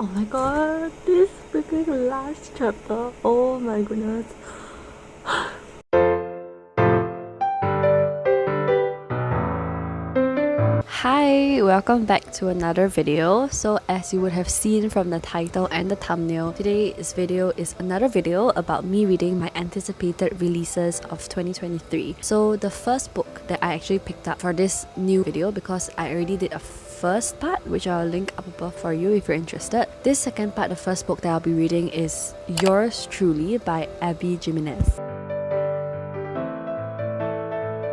Oh my god, this freaking last chapter. Oh my goodness. Hi, welcome back to another video. So as you would have seen from the title and the thumbnail, today's video is another video about me reading my anticipated releases of 2023. So the first book that I actually picked up for this new video, because I already did a first part, which I'll link up above for you if you're interested. This second part, the first book that I'll be reading, is Yours Truly by Abby Jimenez.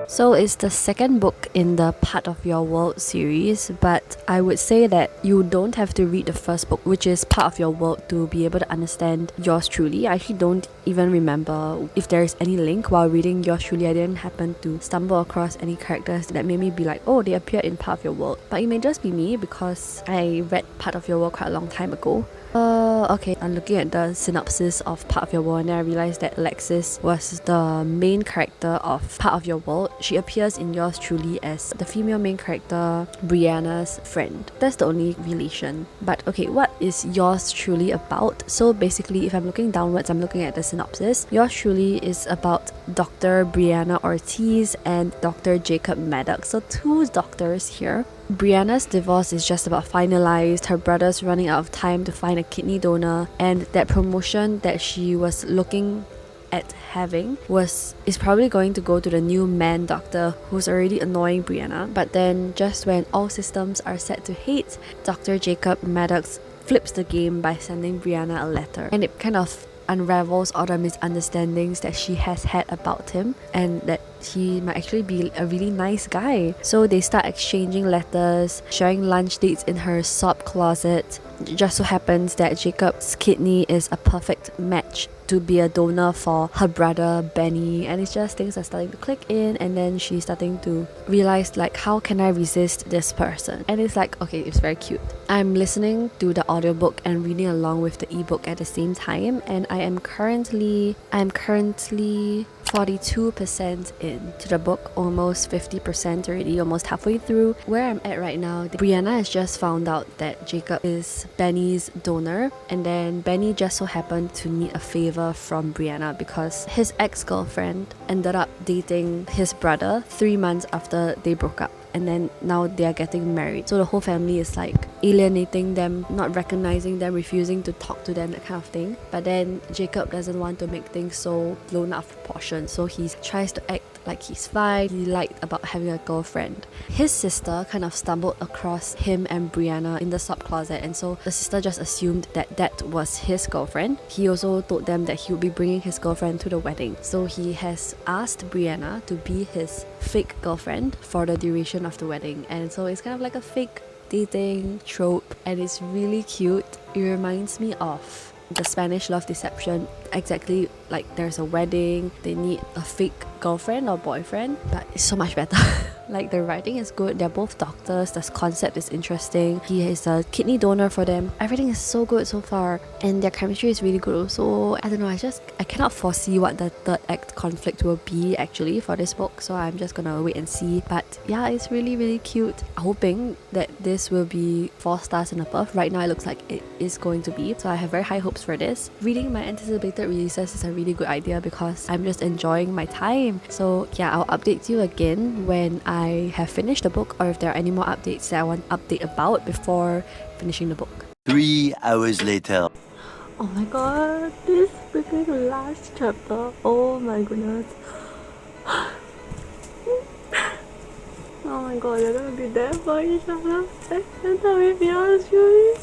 So it's the second book in the Part of Your World series, but I would say that you don't have to read the first book, which is Part of Your World, to be able to understand Yours Truly. I actually don't even remember if there is any link while reading Yours Truly. I didn't happen to stumble across any characters that made me be like, oh, they appeared in Part of Your World. But it may just be me because I read Part of Your World quite a long time ago. Okay, I'm looking at the synopsis of Part of Your World and then I realized that Alexis was the main character of Part of Your World. She appears in Yours Truly as the female main character, Brianna's friend. That's the only relation. But okay, what is Yours Truly about? So basically, if I'm looking downwards, I'm looking at the synopsis. Yours Truly is about Dr. Brianna Ortiz and Dr. Jacob Maddox. So two doctors here. Brianna's divorce is just about finalized, her brother's running out of time to find a kidney donor, and that promotion that she was looking at having is probably going to go to the new man doctor who's already annoying Brianna. But then just when all systems are set to hate, Dr. Jacob Maddox flips the game by sending Brianna a letter, and it kind of unravels all the misunderstandings that she has had about him and that he might actually be a really nice guy. So they start exchanging letters, sharing lunch dates in her sob closet. It just so happens that Jacob's kidney is a perfect match to be a donor for her brother Benny, and it's just things are starting to click in, and then she's starting to realize, like, how can I resist this person? And it's like, okay, it's very cute. I'm listening to the audiobook and reading along with the ebook at the same time, and I'm currently 42% into the book, almost 50% already, almost halfway through. Where I'm at right now, Brianna has just found out that Jacob is Benny's donor, and then Benny just so happened to need a favor from Brianna because his ex-girlfriend ended up dating his brother 3 months after they broke up. And then now they are getting married. So the whole family is like alienating them, not recognizing them, refusing to talk to them, that kind of thing. But then Jacob doesn't want to make things so blown out of proportion. So he tries to act like he's fine. He liked about having a girlfriend. His sister kind of stumbled across him and Brianna in the sob closet, and so the sister just assumed that that was his girlfriend. He also told them that he would be bringing his girlfriend to the wedding. So he has asked Brianna to be his fake girlfriend for the duration of the wedding, and so it's kind of like a fake dating trope, and it's really cute. It reminds me of the Spanish love deception. Exactly, like there's a wedding, they need a fake girlfriend or boyfriend, but it's so much better. Like the writing is good, they're both doctors, the concept is interesting, he is a kidney donor for them, everything is so good so far, and their chemistry is really good also. I don't know, I cannot foresee what the third act conflict will be actually for this book, so I'm just gonna wait and see. But yeah, it's really really cute. Hoping that this will be 4 stars and above. Right now it looks like it is going to be, so I have very high hopes for this. Reading my anticipated releases is a really good idea because I'm just enjoying my time. So yeah, I'll update you again when I have finished the book, or if there are any more updates that I want to update about before finishing the book. 3 hours later. Oh my god, this freaking last chapter. Oh my goodness. Oh my god, you're gonna be there for each other. And tell me, be honest, Julie.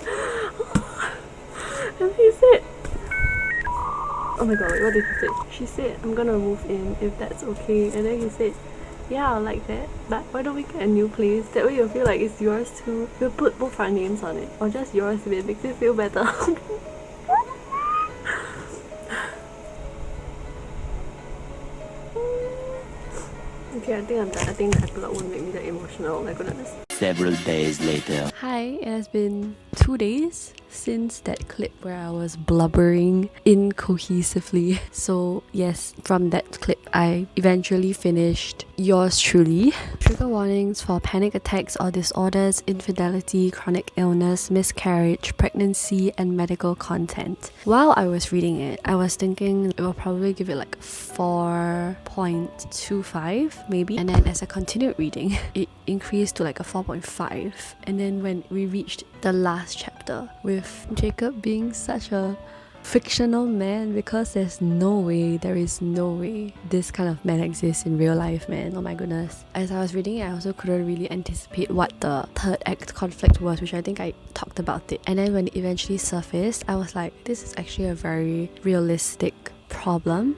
And he said, oh my god, what did he say? She said, I'm gonna move in if that's okay. And then he said, yeah, I like that, but why don't we get a new place? That way you'll feel like it's yours too. We'll put both our names on it, or just yours if it makes you feel better. Okay, I think I'm done. I think the epilogue won't make me that emotional. Oh my goodness. Several days later. Hi, it has been 2 days since that clip where I was blubbering incohesively. So yes, from that clip I eventually finished Yours Truly. Trigger warnings for panic attacks or disorders, infidelity, chronic illness, miscarriage, pregnancy and medical content. While I was reading it, I was thinking it will probably give it like 4.25 maybe, and then as I continued reading it increased to like a 4.5, and then when we reached the last chapter with Jacob being such a fictional man, because there is no way this kind of man exists in real life, man. Oh my goodness. As I was reading it, I also couldn't really anticipate what the third act conflict was, which I think I talked about it. And then when it eventually surfaced, I was like, this is actually a very realistic problem,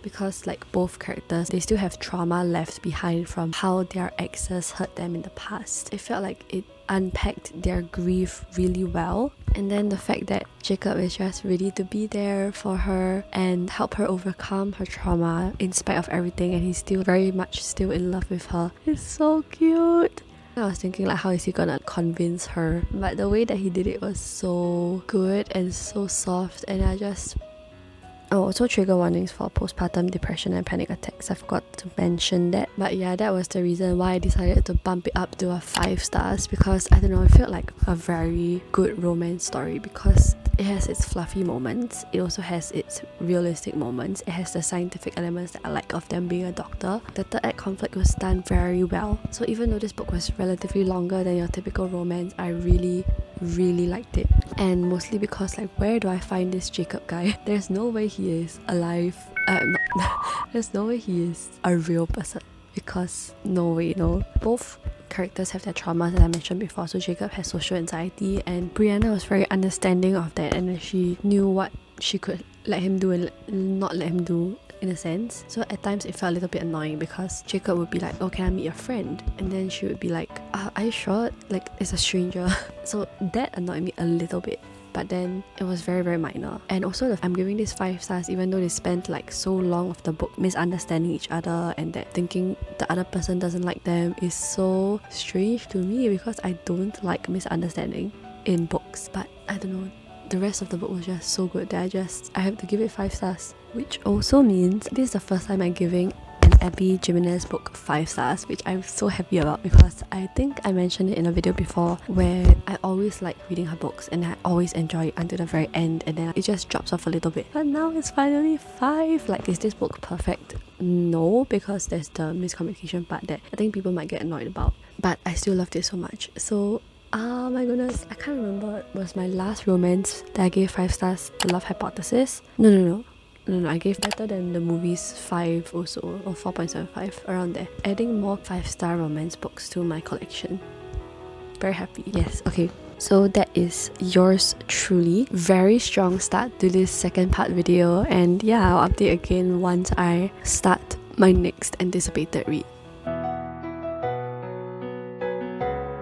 because like both characters, they still have trauma left behind from how their exes hurt them in the past. It felt like it unpacked their grief really well, and then the fact that Jacob is just ready to be there for her and help her overcome her trauma in spite of everything, and he's still very much still in love with her. It's so cute. I was thinking like, how is he gonna convince her? But the way that he did it was so good and so soft, and I just... Oh, also trigger warnings for postpartum depression and panic attacks. I forgot to mention that. But yeah, that was the reason why I decided to bump it up to a 5 stars, because I don't know, it felt like a very good romance story, because it has its fluffy moments, it also has its realistic moments, it has the scientific elements that I like of them being a doctor. The third act conflict was done very well. So even though this book was relatively longer than your typical romance, I really liked it. And mostly because like, where do I find this Jacob guy? There's no way he is alive. There's no way he is a real person, because no way, no. Both characters have their traumas that I mentioned before. So Jacob has social anxiety, and Brianna was very understanding of that, and she knew what she could let him do and not let him do, in a sense. So at times it felt a little bit annoying, because Jacob would be like, oh, can I meet your friend? And then she would be like, are you sure? Like, it's a stranger. So that annoyed me a little bit. But then it was very minor. And also I'm giving this 5 stars even though they spent like so long of the book misunderstanding each other, and that thinking the other person doesn't like them is so strange to me, because I don't like misunderstanding in books. But I don't know, the rest of the book was just so good that I have to give it 5 stars. Which also means this is the first time I'm giving an Abby Jimenez book 5 stars, which I'm so happy about, because I think I mentioned it in a video before where I always like reading her books and I always enjoy it until the very end, and then it just drops off a little bit. But now it's finally 5. Like, is this book perfect? No, because there's the miscommunication part that I think people might get annoyed about, but I still loved it so much. So oh my goodness, I can't remember, was my last romance that I gave 5 stars The Love Hypothesis? No, I gave better than the movies 5 also, or 4.75, around there. Adding more 5-star romance books to my collection. Very happy. Yes, okay. So that is Yours Truly. Very strong start to this second part video, and yeah, I'll update again once I start my next anticipated read.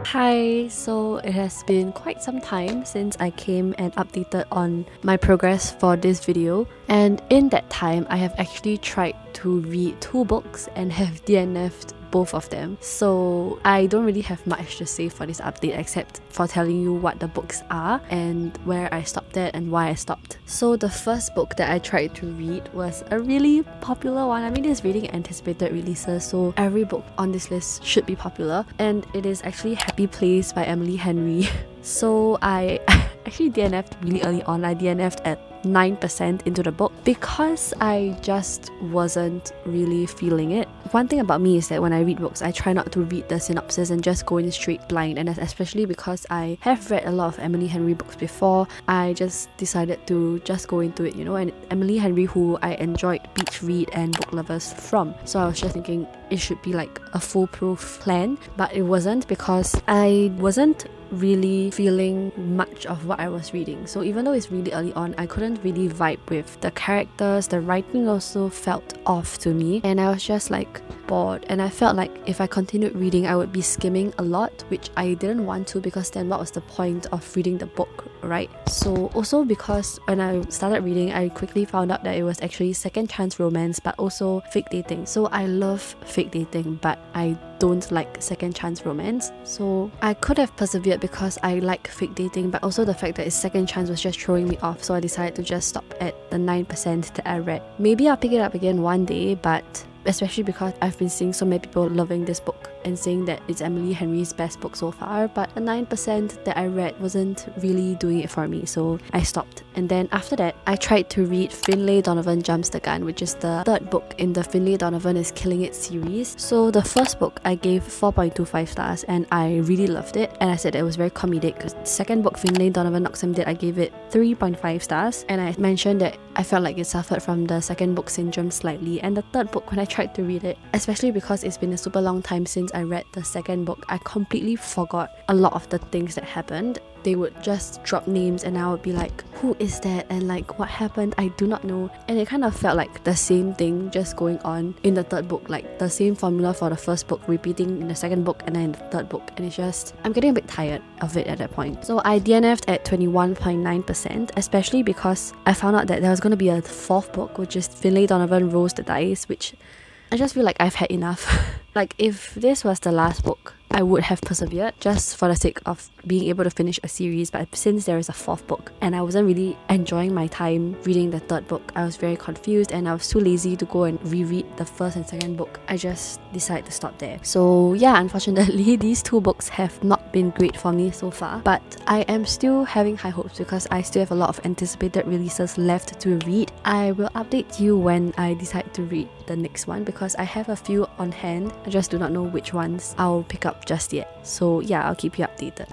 Hi, so it has been quite some time since I came and updated on my progress for this video, and in that time I have actually tried to read 2 books and have DNF'd both of them. So I don't really have much to say for this update except for telling you what the books are and where I stopped at and why I stopped. So the first book that I tried to read was a really popular one. I mean, it's reading anticipated releases, so every book on this list should be popular, and it is actually Happy Place by Emily Henry. So I actually DNF'd really early on. I DNF'd at 9% into the book because I just wasn't really feeling it. One thing about me is that when I read books, I try not to read the synopsis and just go in straight blind, and especially because I have read a lot of Emily Henry books before, I just decided to just go into it, you know. And Emily Henry, who I enjoyed Beach Read and Book Lovers from, so I was just thinking it should be like a foolproof plan, but it wasn't, because I wasn't really feeling much of what I was reading. So even though it's really early on, I couldn't really vibe with the characters. The writing also felt off to me, and I was just like bored, and I felt like if I continued reading I would be skimming a lot, which I didn't want to, because then what was the point of reading the book, right? So also because when I started reading, I quickly found out that it was actually second chance romance but also fake dating. So I love fake dating, but I don't like second chance romance. So I could have persevered because I like fake dating, but also the fact that it's second chance was just throwing me off, so I decided to just stop at the 9% that I read. Maybe I'll pick it up again one day, but especially because I've been seeing so many people loving this book and saying that it's Emily Henry's best book so far, but the 9% that I read wasn't really doing it for me, so I stopped. And then after that, I tried to read Finlay Donovan Jumps the Gun, which is the third book in the Finlay Donovan is Killing It series. So the first book I gave 4.25 stars and I really loved it, and I said it was very comedic. The second book, Finlay Donovan Knocks Him Dead, I gave it 3.5 stars, and I mentioned that I felt like it suffered from the second book syndrome slightly. And the third book, when I tried to read it, especially because it's been a super long time since I read the second book, I completely forgot a lot of the things that happened. They would just drop names and I would be like, who is that? And like, what happened? I do not know. And it kind of felt like the same thing just going on in the third book, like the same formula for the first book repeating in the second book and then in the third book. And it's just, I'm getting a bit tired of it at that point. So I DNF'd at 21.9%, especially because I found out that there was going to be a fourth book, which is Finlay Donovan Rolls the Dice, which I just feel like I've had enough. Like, if this was the last book, I would have persevered just for the sake of being able to finish a series, but since there is a fourth book and I wasn't really enjoying my time reading the third book, I was very confused and I was too lazy to go and reread the first and second book. I just decided to stop there. So yeah, unfortunately these two books have not been great for me so far, but I am still having high hopes because I still have a lot of anticipated releases left to read. I will update you when I decide to read the next one because I have a few on hand. I just do not know which ones I'll pick up just yet. So yeah, I'll keep you updated.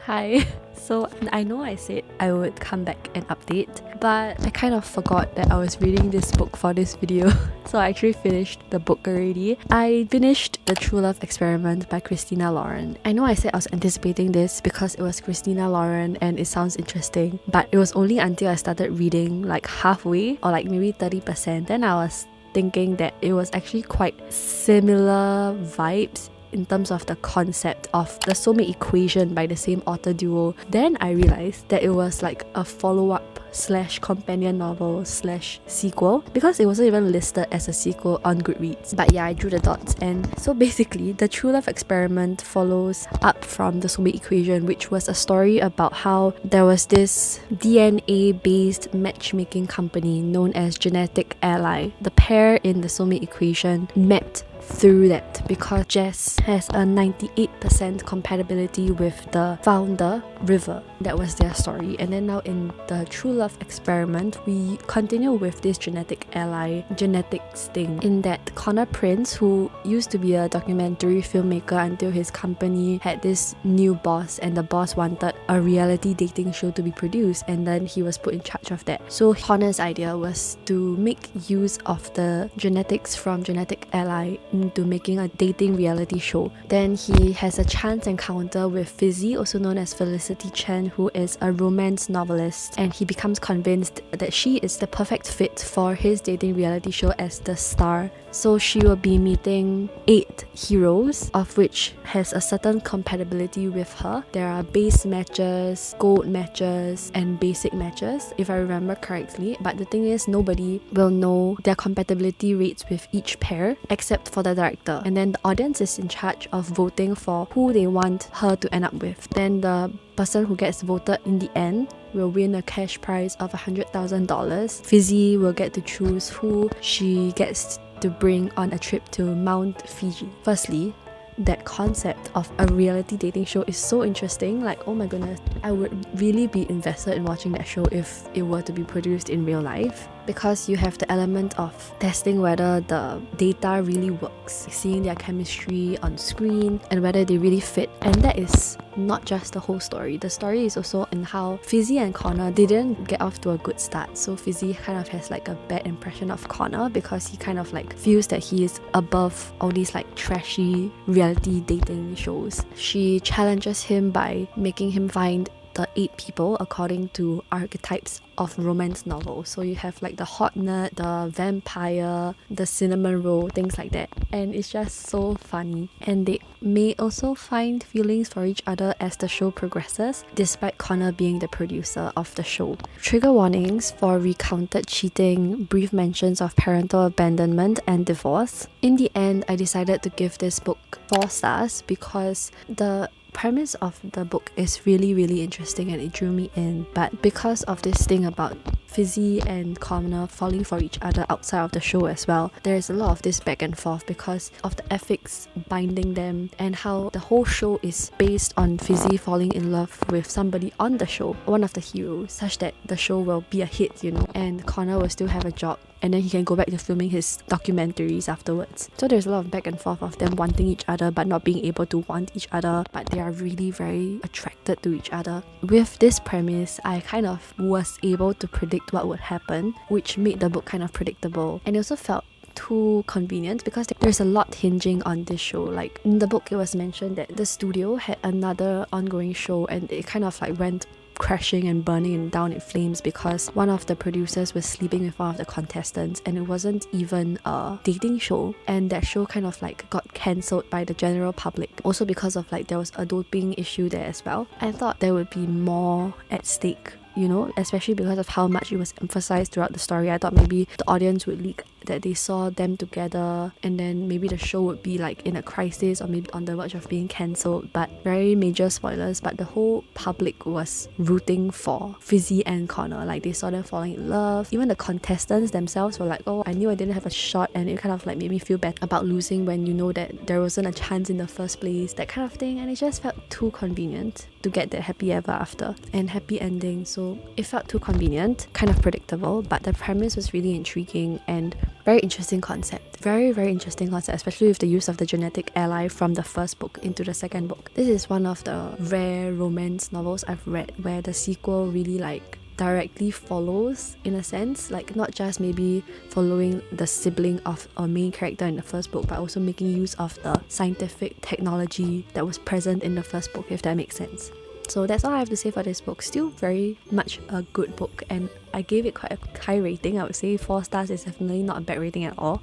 Hi. So I know I said I would come back and update, but I kind of forgot that I was reading this book for this video. So I actually finished the book already. I finished The True Love Experiment by Christina Lauren. I know I said I was anticipating this because it was Christina Lauren and it sounds interesting, but it was only until I started reading like halfway or like maybe 30%, then I was thinking that it was actually quite similar vibes in terms of the concept of the soulmate equation by the same author duo. Then I realized that it was like a follow-up / companion novel / sequel because it wasn't even listed as a sequel on Goodreads. But yeah, I drew the dots, and so basically the True Love Experiment follows up from the soulmate equation, which was a story about how there was this DNA based matchmaking company known as Genetic Ally. The pair in the soulmate equation met through that because Jess has a 98% compatibility with the founder, River. That was their story. And then now in the True Love Experiment, we continue with this Genetic Ally genetics thing, in that Connor Prince, who used to be a documentary filmmaker until his company had this new boss and the boss wanted a reality dating show to be produced, and then he was put in charge of that. So Connor's idea was to make use of the genetics from Genetic Ally into making a dating reality show. Then he has a chance encounter with Fizzy, also known as Felicity Chen, who is a romance novelist, and he becomes convinced that she is the perfect fit for his dating reality show as the star. So she will be meeting 8 heroes, of which has a certain compatibility with her. There are base matches, gold matches, and basic matches, if I remember correctly. But the thing is, nobody will know their compatibility rates with each pair except for the director. And then the audience is in charge of voting for who they want her to end up with. Then the person who gets voted in the end will win a cash prize of $100,000. Fizzy will get to choose who she gets to bring on a trip to Mount Fiji. Firstly, that concept of a reality dating show is so interesting. Like, oh my goodness, I would really be invested in watching that show if it were to be produced in real life, because you have the element of testing whether the data really works, seeing their chemistry on screen and whether they really fit. And that is not just the whole story. The story is also in how Fizzy and Connor didn't get off to a good start. So Fizzy kind of has like a bad impression of Connor because he kind of like feels that he is above all these like trashy reality dating shows. She challenges him by making him find the 8 people according to archetypes of romance novels. So you have like the hot nerd, the vampire, the cinnamon roll, things like that. And it's just so funny. And they may also find feelings for each other as the show progresses, despite Connor being the producer of the show. Trigger warnings for recounted cheating, brief mentions of parental abandonment and divorce. In the end, I decided to give this book 4 stars because the premise of the book is really interesting and it drew me in, but because of this thing about Fizzy and Connor falling for each other outside of the show as well, there's a lot of this back and forth because of the ethics binding them and how the whole show is based on Fizzy falling in love with somebody on the show, one of the heroes, such that the show will be a hit, you know, and Connor will still have a job and then he can go back to filming his documentaries afterwards. So there's a lot of back and forth of them wanting each other but not being able to want each other, but they are really very attracted to each other. With this premise, I kind of was able to predict what would happen, which made the book kind of predictable, and it also felt too convenient because there's a lot hinging on this show. Like in the book it was mentioned that the studio had another ongoing show and it kind of like went crashing and burning down in flames because one of the producers was sleeping with one of the contestants, and it wasn't even a dating show, and that show kind of like got cancelled by the general public, also because of like there was a doping issue there as well. I thought there would be more at stake, you know, especially because of how much it was emphasized throughout the story. I thought maybe the audience would leak that they saw them together and then maybe the show would be like in a crisis or maybe on the verge of being cancelled. But very major spoilers, but the whole public was rooting for Fizzy and Connor. Like they saw them falling in love. Even the contestants themselves were like, oh, I knew I didn't have a shot, and it kind of like made me feel bad about losing when you know that there wasn't a chance in the first place, that kind of thing. And it just felt too convenient to get that happy ever after and happy ending. So it felt too convenient, kind of predictable, but the premise was really intriguing and very interesting concept. Very interesting concept, especially with the use of the genetic ally from the first book into the second book. This is one of the rare romance novels I've read where the sequel really like directly follows, in a sense, like not just maybe following the sibling of a main character in the first book, but also making use of the scientific technology that was present in the first book, if that makes sense. So that's all I have to say for this book. Still very much a good book, and I gave it quite a high rating. I would say 4 stars is definitely not a bad rating at all.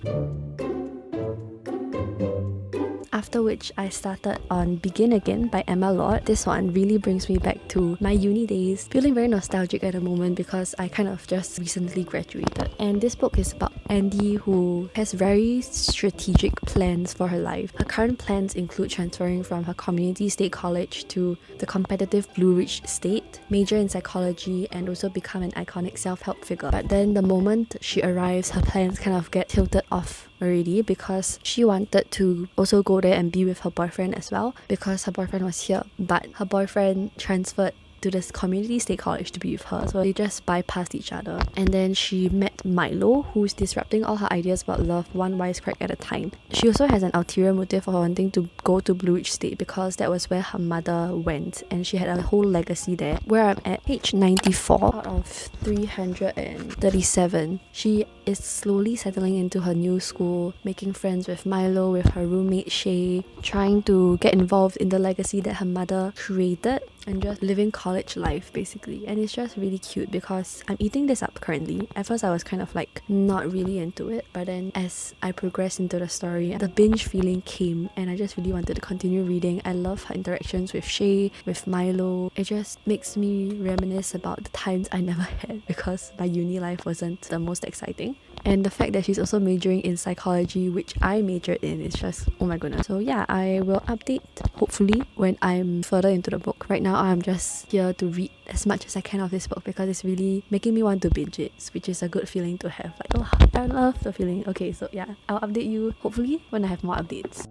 After which I started on Begin Again by Emma Lord. This one really brings me back to my uni days, feeling very nostalgic at the moment because I kind of just recently graduated. And this book is about Andy, who has very strategic plans for her life. Her current plans include transferring from her community state college to the competitive Blue Ridge State, major in psychology, and also become an iconic self-help figure. But then the moment she arrives, her plans kind of get tilted off already because she wanted to also go there and be with her boyfriend as well because her boyfriend was here, but her boyfriend transferred to this community state college to be with her, so they just bypassed each other. And then she met Milo, who's disrupting all her ideas about love one wisecrack at a time. She also has an ulterior motive for wanting to go to Blue Ridge State because that was where her mother went and she had a whole legacy there. Where I'm at page 94 out of 337. She is slowly settling into her new school, making friends with Milo, with her roommate Shay, trying to get involved in the legacy that her mother created, and just living college life basically. And it's just really cute because I'm eating this up currently. At first I was kind of like not really into it, but then as I progressed into the story, the binge feeling came and I just really wanted to continue reading. I love her interactions with Shay, with Milo. It just makes me reminisce about the times I never had because my uni life wasn't the most exciting. And the fact that she's also majoring in psychology, which I majored in, is just, oh my goodness. So yeah, I will update hopefully when I'm further into the book. Right now I'm just here to read as much as I can of this book because it's really making me want to binge it, which is a good feeling to have. Like, oh, I love the feeling. Okay, so yeah, I'll update you hopefully when I have more updates.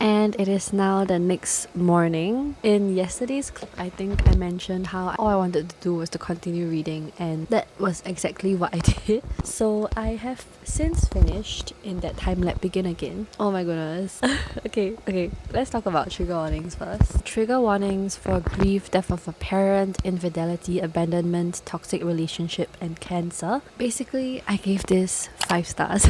And it is now the next morning. In yesterday's clip, I think I mentioned how all I wanted to do was to continue reading, and that was exactly what I did. So I have since finished In That Time Let Begin Again. Oh my goodness. Okay, let's talk about trigger warnings first. Trigger warnings for grief, death of a parent, infidelity, abandonment, toxic relationship, and cancer. Basically, I gave this 5 stars.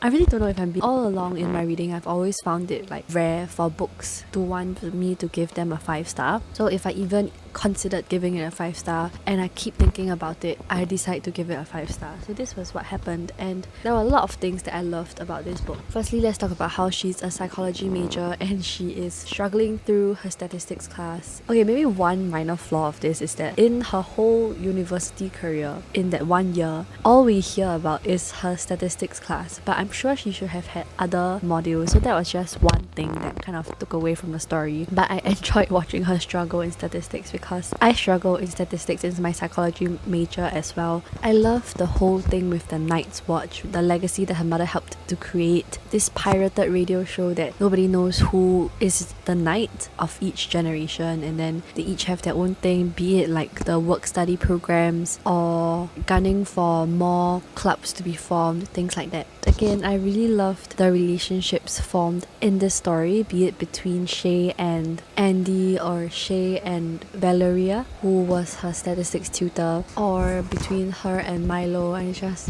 I really don't know if I'm being... All along in my reading, I've always found it like rare for books to want me to give them a 5 star. So if I even considered giving it a 5 star and I keep thinking about it, I decide to give it a 5 star. So this was what happened, and there were a lot of things that I loved about this book. Firstly, let's talk about how she's a psychology major and she is struggling through her statistics class. Okay, maybe one minor flaw of this is that in her whole university career, in that 1 year, all we hear about is her statistics class, but I'm sure she should have had other modules, so that was just one thing that kind of took away from the story. But I enjoyed watching her struggle in statistics because I struggle in statistics in my psychology major as well. I love the whole thing with the Night's Watch, the legacy that her mother helped to create, this pirated radio show that nobody knows who is the knight of each generation, and then they each have their own thing, be it like the work-study programs or gunning for more clubs to be formed, things like that. Again, I really loved the relationships formed in this story, be it between Shay and Andy or Shay and Valeria, who was her statistics tutor, or between her and Milo, and it's just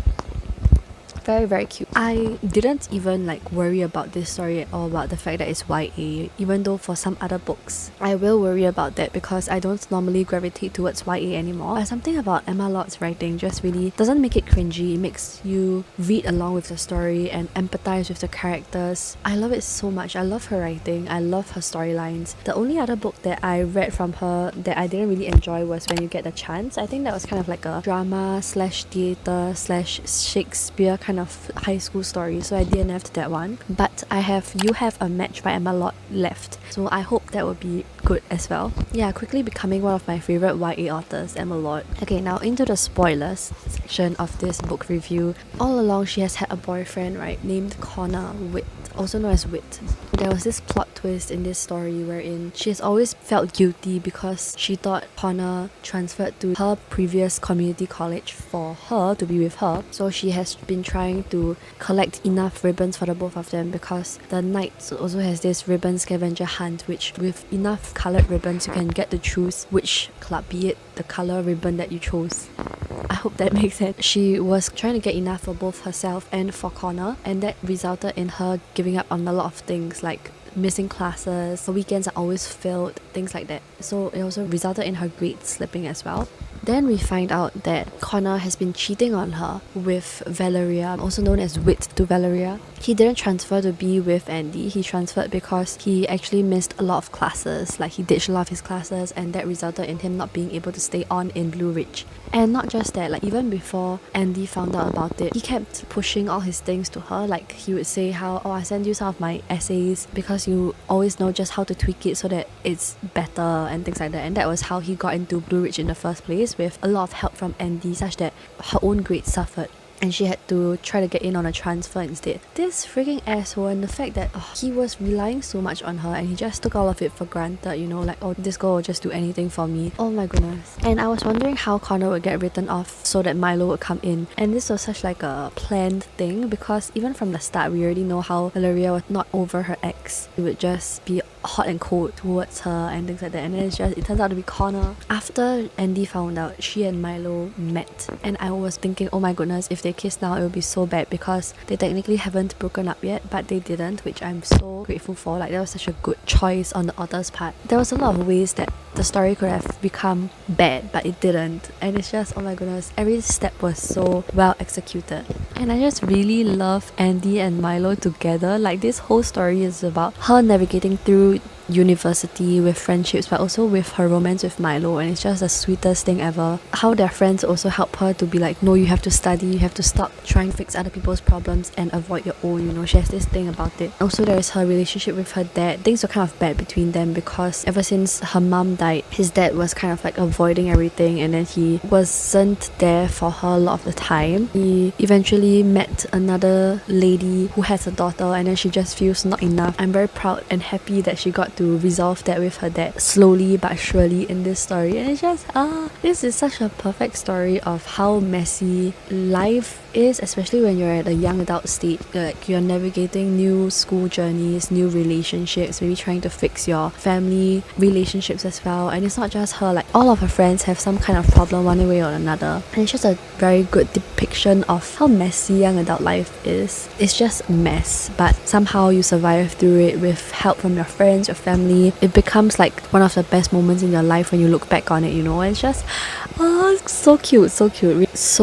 very cute. I didn't even like worry about this story at all, about the fact that it's YA, even though for some other books I will worry about that because I don't normally gravitate towards YA anymore. But something about Emma Lott's writing just really doesn't make it cringy. It makes you read along with the story and empathize with the characters. I love it so much. I love her writing. I love her storylines. The only other book that I read from her that I didn't really enjoy was When You Get the Chance. I think that was kind of like a drama slash theatre slash Shakespeare kind of high school story, so I DNF'd that one. But I have You Have a Match by Emma Lott left, so I hope that will be good as well. Yeah, quickly becoming one of my favorite YA authors, Emma Lott. Okay, now into the spoilers section of this book review. All along she has had a boyfriend, right, named Connor Witt, also known as Wit. There was this plot twist in this story wherein she has always felt guilty because she thought Connor transferred to her previous community college for her to be with her. So she has been trying to collect enough ribbons for the both of them, because the Knights also has this ribbon scavenger hunt, which with enough coloured ribbons you can get to choose which club, be it the colour ribbon that you chose. I hope that makes sense. She was trying to get enough for both herself and for Connor, and that resulted in her giving up on a lot of things like missing classes, her weekends are always filled, things like that. So it also resulted in her grades slipping as well. Then we find out that Connor has been cheating on her with Valeria, also known as Wit to Valeria. He didn't transfer to be with Andy, he transferred because he actually missed a lot of classes, like he ditched a lot of his classes, and that resulted in him not being able to stay on in Blue Ridge. And not just that, like even before Andy found out about it, he kept pushing all his things to her. Like he would say how, oh, I send you some of my essays because you always know just how to tweak it so that it's better and things like that. And that was how he got into Blue Ridge in the first place, with a lot of help from Andy, such that her own grades suffered and she had to try to get in on a transfer instead. This freaking asshole, and the fact that he was relying so much on her and he just took all of it for granted, you know, like, oh, this girl will just do anything for me. Oh my goodness. And I was wondering how Connor would get written off so that Milo would come in, and this was such like a planned thing, because even from the start we already know how Valeria was not over her ex. It would just be hot and cold towards her and things like that, and then it turns out to be Connor. After Andy found out, she and Milo met, and I was thinking, oh my goodness, if they kiss now it would be so bad, because they technically haven't broken up yet, but they didn't, which I'm so grateful for. Like that was such a good choice on the author's part. There was a lot of ways that the story could have become bad, but it didn't, and it's just, oh my goodness, every step was so well executed. And I just really love Andy and Milo together. Like this whole story is about her navigating through university, with friendships, but also with her romance with Milo, and it's just the sweetest thing ever. How their friends also help her to be like, no, you have to study, you have to stop trying to fix other people's problems and avoid your own, you know. She has this thing about it. Also, there is her relationship with her dad. Things were kind of bad between them because ever since her mom died, his dad was kind of like avoiding everything, and then he wasn't there for her a lot of the time. He eventually met another lady who has a daughter, and then she just feels not enough. I'm very proud and happy that she got to resolve that with her dad slowly but surely in this story. And it's just this is such a perfect story of how messy life is, especially when you're at a young adult state. Like, you're navigating new school journeys, new relationships, maybe trying to fix your family relationships as well. And it's not just her, like all of her friends have some kind of problem one way or another, and it's just a very good depiction of how messy young adult life is. It's just a mess, but somehow you survive through it with help from your friends, your family. It becomes like one of the best moments in your life when you look back on it, you know. It's just so cute, so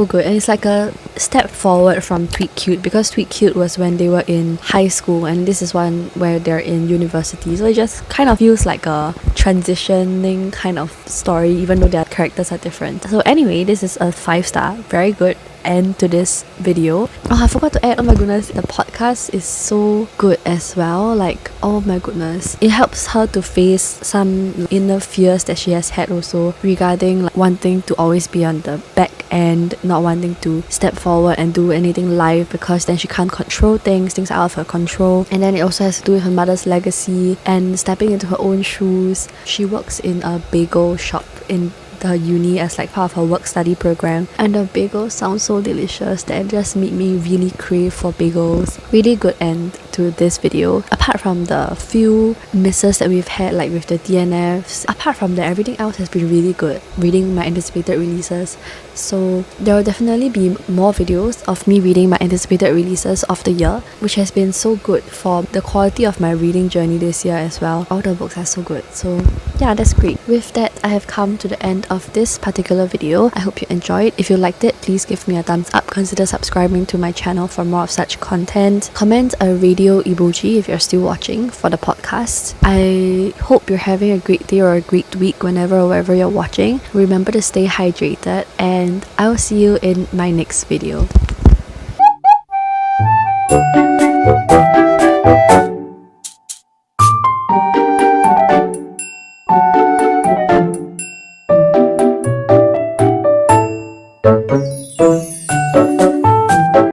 good. And it's like a step forward from Tweet Cute, because Tweet Cute was when they were in high school, and this is one where they're in university, so it just kind of feels like a transitioning kind of story, even though their characters are different. So anyway, this is a 5-star, very good end to this video. I forgot to add, oh my goodness, the podcast is so good as well. Like, oh my goodness, it helps her to face some inner fears that she has had also regarding like wanting to always be on the back end, not wanting to step forward and do anything live because then she can't control things are out of her control. And then it also has to do with her mother's legacy and stepping into her own shoes. She works in a bagel shop in the uni as like part of her work study program, and the bagels sound so delicious that it just made me really crave for bagels. Really good end to this video. Apart from the few misses that we've had, like with the DNFs, apart from that, everything else has been really good. Reading my anticipated releases, so there will definitely be more videos of me reading my anticipated releases of the year, which has been so good for the quality of my reading journey this year as well. All the books are so good, so yeah, that's great. With that, I have come to the end of this particular video. I hope you enjoyed. If you liked it, please give me a thumbs up. Consider subscribing to my channel for more of such content. Comment a radio emoji if you're still watching for the podcast. I hope you're having a great day or a great week whenever or wherever you're watching. Remember to stay hydrated, and I will see you in my next video.